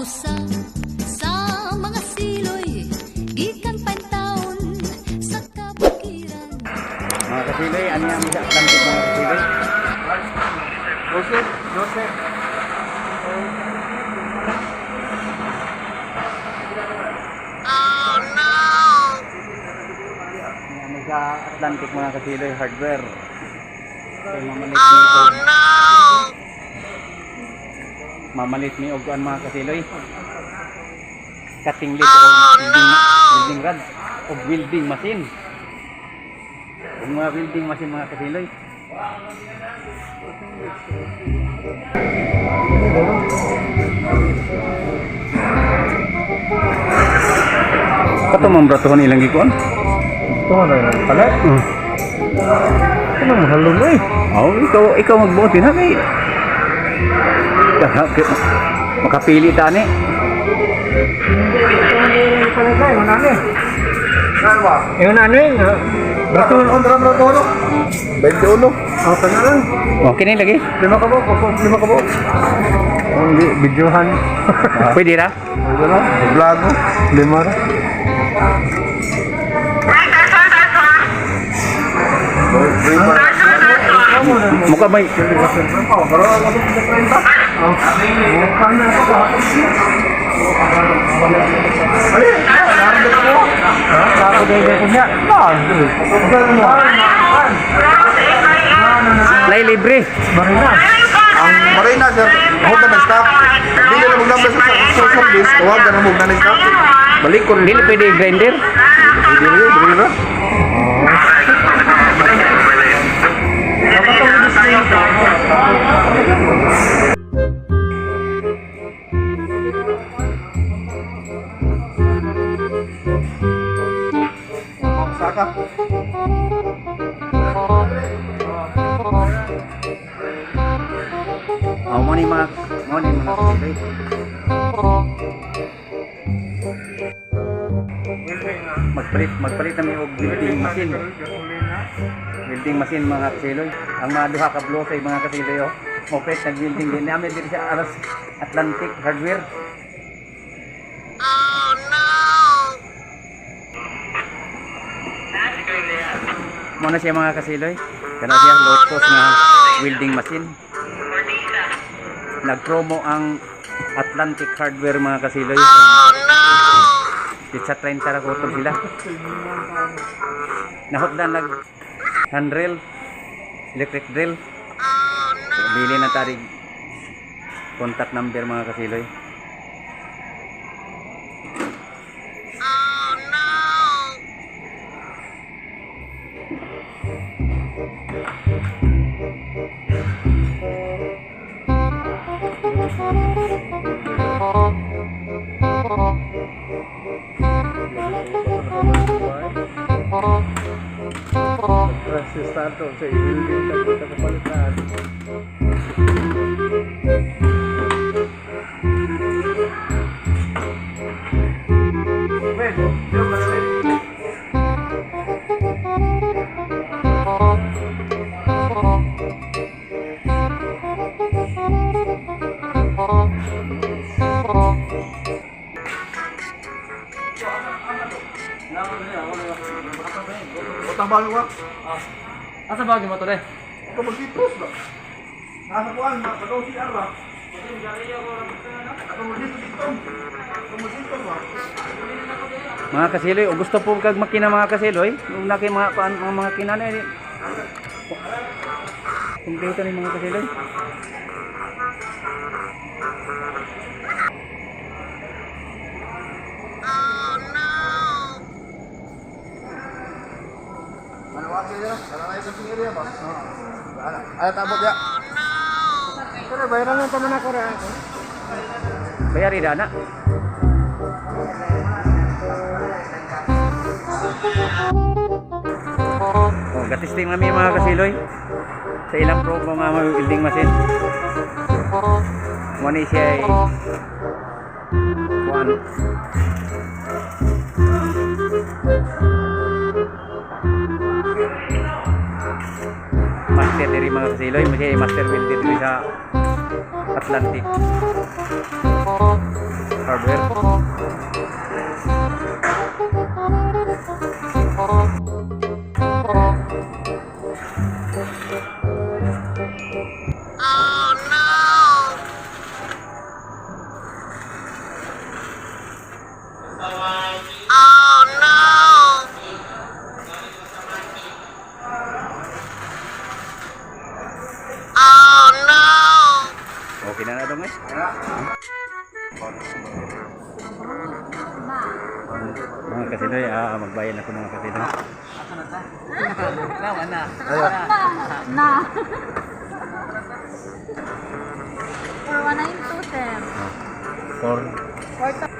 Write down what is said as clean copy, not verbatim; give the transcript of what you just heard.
usa sa mga siloy gikan pantaon sa kabukiran. Mga kasiloy, ano yung sa Atlantic mga kasiloy? Joseph. Ano sa Atlantic mga kasiloy, hardware. Okay, mamalit ni og kuan mga kasiloy. Cutting list o welding rod o welding machine. Yung mga welding machine mga kasiloy. Kato mong bratuhan ilang gikuan? Ito na yung palat. Ito na mahalo mo eh. Oh, ikaw magbuti na kay. Makapili tani. Yung ano yun? Bratuhan on bratuhan. 21. Okay na lang. Okay na lagi. 5 ka po. Hindi, videohan. Pwede ra? Pwede na. Vlog mo. 5 na. Muka may lay libre. Ang Marina sir, mahod na nag-stop. Hindi na mag-number sa service, tawag na mahod na nag-stop. Balik ko rin. Dili pwede grinder. Hindi na. Saka. Mo ni mga kasiloy. Magpalit na may og welding machine. Welding machine mga kasiloy. Ang mga duha ka blow sa mga kasiloy oh. Mopet nag-welding din namin dito sa Aras Atlantic Hardware. Oh no. Muna siya mga kasiloy. Kana siya low cost na welding machine. Nag-promo ang Atlantic Hardware mga kasiloy. Oh no. Sa 30 ra kutog sila. Nahotdan nag handrail, electric drill. Oh no. Bili na tarig contact number mga kasiloy. Oh no. Start sa i-building sa kapalitan. Tambal ko. Asa bagay mo to deh? Ito mag-itos ba? Nasa kuwan, pagaw si Arba. Ito mag-itos ba? Mga kasiloy, o gusto po kag makina mga kasiloy, nung naki mga makina na eh. Kumpleto ni mga kasiloy. Ay, tabot ya. Pero bayaran lang taman ako ra. Bayari dana. Oh, gatisting kami mga kasiloy. Sa ilang promo nga mga welding machine. Muna siya ay kuan. Master dari mga kasiloy, masih master welder dari sa Atlantic. hardware. Okay na na dong eh. Mga kasidoy, magbayan ako mga kasidoy. Na. Na. For 1927. For